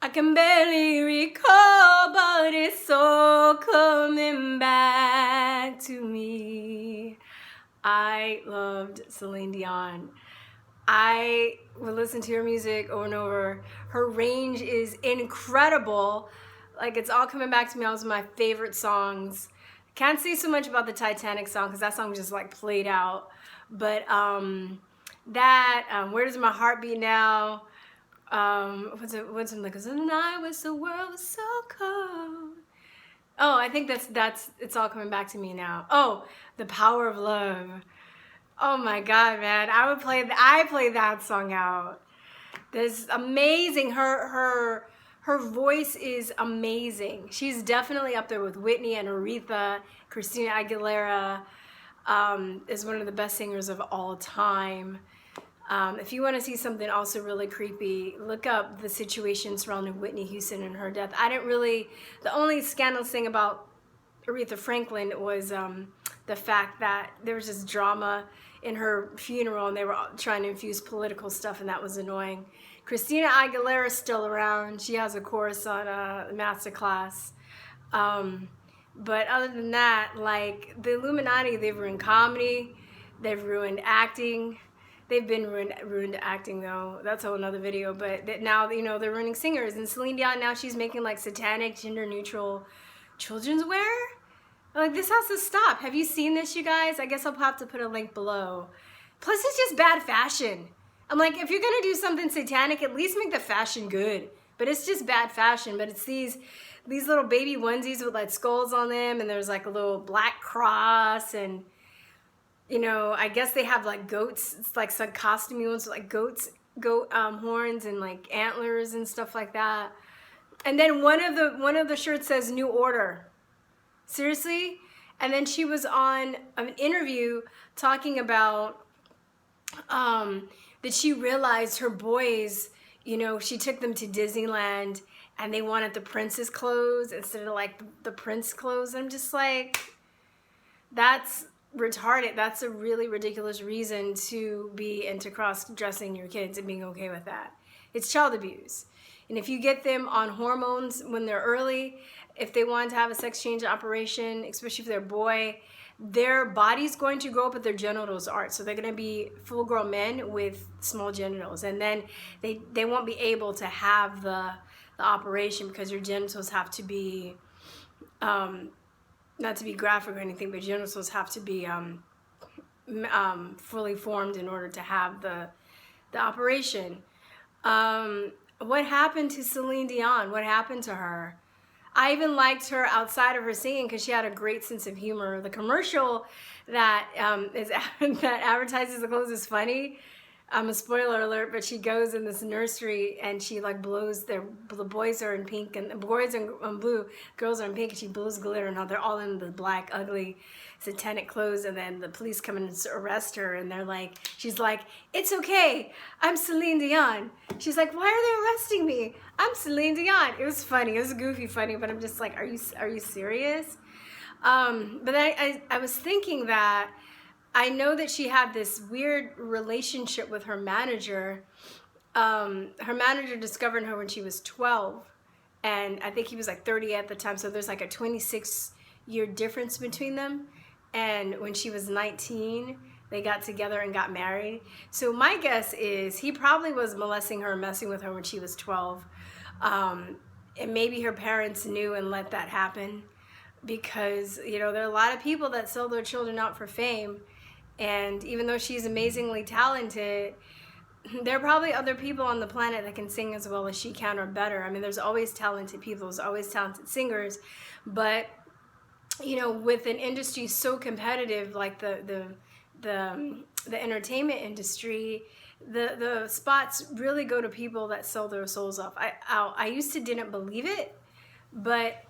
I can barely recall, but it's all coming back to me. I loved Celine Dion. I would listen to her music over and over. Her range is incredible. Like, it's all coming back to me. That was my favorite songs. Can't say so much about the Titanic song because that song just like played out. But Where Does My Heart Beat Now? What's it like? The night was the world was so cold. Oh, I think that's it's all coming back to me now. Oh, The Power of Love. Oh my God, man! I played that song out. This is amazing. Her voice is amazing. She's definitely up there with Whitney and Aretha. Christina Aguilera is one of the best singers of all time. If you want to see something also really creepy, look up the situation surrounding Whitney Houston and her death. The only scandalous thing about Aretha Franklin was the fact that there was this drama in her funeral and they were trying to infuse political stuff, and that was annoying. Christina Aguilera is still around. She has a chorus on Masterclass. But other than that, like the Illuminati, they've ruined comedy, they've ruined acting. They've been ruined acting though. That's a whole nother video. But now, you know, they're ruining singers. And Celine Dion, now she's making like satanic, gender neutral children's wear. Like, this has to stop. Have you seen this, you guys? I guess I'll have to put a link below. Plus, it's just bad fashion. I'm like, if you're gonna do something satanic, at least make the fashion good. But it's just bad fashion. But it's these little baby onesies with like skulls on them, and there's like a little black cross, and you know, I guess they have like goats. It's like some costume ones with like goat horns and like antlers and stuff like that. And then one of the shirts says New Order. Seriously? And then she was on an interview talking about that she realized her boys, you know, she took them to Disneyland and they wanted the princess clothes instead of like the prince clothes. I'm just like, that's retarded. That's a really ridiculous reason to be into cross-dressing your kids and being okay with that. It's child abuse. And if you get them on hormones when they're early, if they want to have a sex change operation, especially if they're a boy, their body's going to grow up, but their genitals aren't. So they're going to be full-grown men with small genitals. And then they won't be able to have the operation because your genitals have to be, not to be graphic or anything, but genitals have to be fully formed in order to have the operation. What happened to Celine Dion? What happened to her? I even liked her outside of her singing because she had a great sense of humor. The commercial that that advertises the clothes is funny. A spoiler alert, but she goes in this nursery and she like blows the boys are in pink and the boys are in blue, girls are in pink, and she blows glitter and they're all in the black, ugly, satanic clothes, and then the police come in and arrest her, and they're like, she's like, it's okay, I'm Celine Dion. She's like, why are they arresting me? I'm Celine Dion. It was funny, it was goofy funny, but I'm just like, are you serious? But I was thinking that I know that she had this weird relationship with her manager. Her manager discovered her when she was 12, and I think he was like 30 at the time, so there's like a 26-year difference between them. And when she was 19, they got together and got married. So my guess is he probably was molesting her, messing with her when she was 12. And maybe her parents knew and let that happen, because, you know, there are a lot of people that sell their children out for fame. And even though she's amazingly talented, there are probably other people on the planet that can sing as well as she can or better. I mean, there's always talented people, there's always talented singers, but you know, with an industry so competitive like the entertainment industry, the spots really go to people that sell their souls off. I used to didn't believe it, but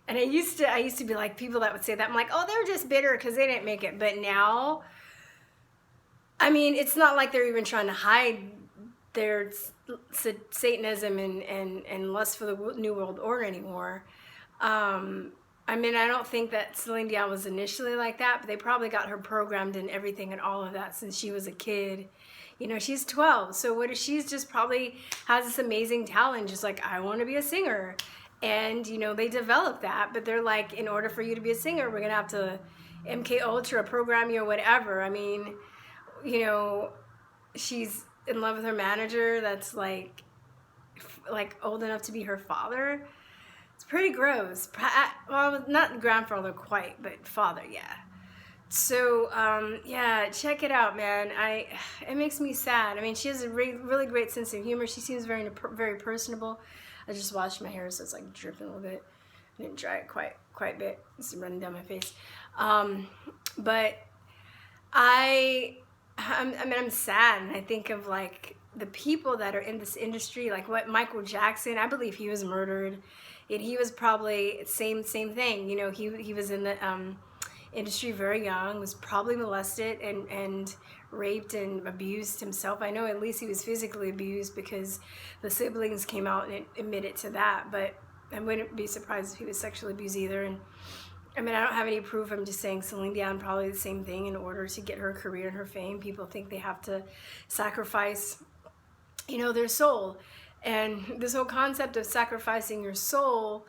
and I used to be like, people that would say that, I'm like, oh, they're just bitter because they didn't make it. But now, I mean, it's not like they're even trying to hide their Satanism and lust for the New World Order anymore. I mean, I don't think that Celine Dion was initially like that, but they probably got her programmed in everything and all of that since she was a kid. You know, she's 12. So what if she's just probably has this amazing talent, just like, I want to be a singer. And, you know, they develop that, but they're like, in order for you to be a singer, we're going to have to MK Ultra program you or whatever. I mean, you know, she's in love with her manager that's like old enough to be her father. It's pretty gross. Well, not grandfather quite, but father, yeah. So, yeah, check it out, man. It makes me sad. I mean, she has a really great sense of humor. She seems very personable. I just washed my hair, so it's like dripping a little bit. I didn't dry it quite a bit. It's running down my face. But I mean, I'm sad, and I think of like the people that are in this industry, like what Michael Jackson. I believe he was murdered, and he was probably same thing. You know, he was in the industry very young, was probably molested and raped and abused himself. I know at least he was physically abused because the siblings came out and admitted to that, but I wouldn't be surprised if he was sexually abused either. And I mean, I don't have any proof. I'm just saying Celine Dion probably the same thing. In order to get her career and her fame, people think they have to sacrifice, you know, their soul. And this whole concept of sacrificing your soul,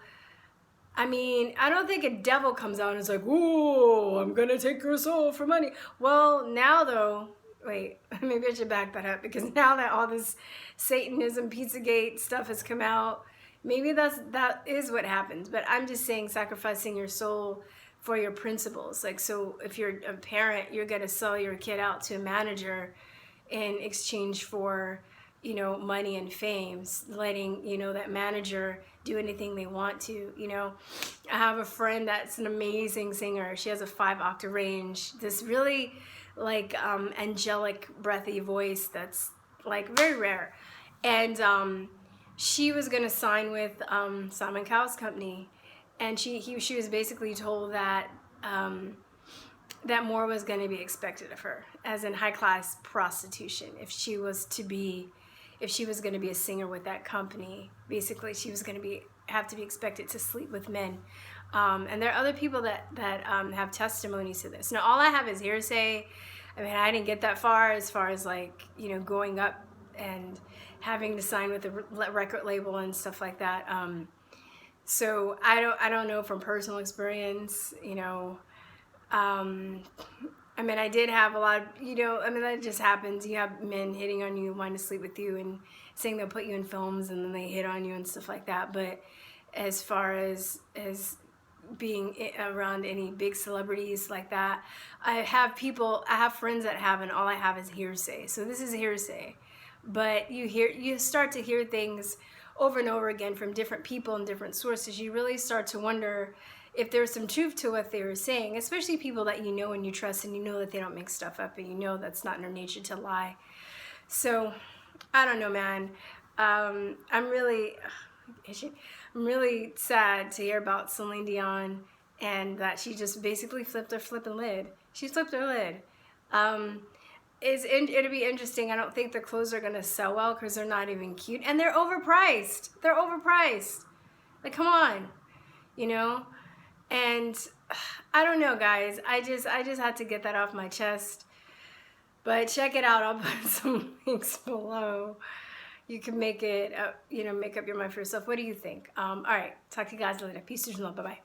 I mean, I don't think a devil comes out and is like, "Ooh, I'm gonna take your soul for money." Well, now though, wait, maybe I should back that up, because now that all this Satanism, Pizzagate stuff has come out, maybe that is what happens. But I'm just saying, sacrificing your soul for your principles. Like, so if you're a parent, you're gonna sell your kid out to a manager in exchange for, you know, money and fame, letting, you know, that manager do anything they want to. You know, I have a friend that's an amazing singer. She has a 5-octave range, this really like angelic breathy voice that's like very rare. And she was gonna sign with Simon Cowell's company, and she was basically told that that more was going to be expected of her, as in high-class prostitution, if she was going to be a singer with that company. Basically, she was going to have to be expected to sleep with men. And there are other people that have testimonies to this. Now, all I have is hearsay. I mean, I didn't get that far as like, you know, going up and having to sign with a record label and stuff like that. So I don't know from personal experience, you know. I mean, I did have a lot of, you know, I mean, that just happens. You have men hitting on you, wanting to sleep with you, and saying they'll put you in films, and then they hit on you and stuff like that. But as far as being around any big celebrities like that, I have friends that have, and all I have is hearsay. So this is hearsay. But you start to hear things over and over again from different people and different sources. You really start to wonder if there's some truth to what they were saying, especially people that you know and you trust, and you know that they don't make stuff up, and you know that's not in their nature to lie. So I don't know, man. I'm really sad to hear about Celine Dion, and that she just basically flipped her flipping lid. She flipped her lid. It'll be interesting. I don't think the clothes are gonna sell well because they're not even cute, and they're overpriced. They're overpriced. Like, come on, you know. And I don't know, guys. I just had to get that off my chest. But check it out. I'll put some links below. You can make it, you know, make up your mind for yourself. What do you think? All right. Talk to you guys later. Peace and love. Bye-bye.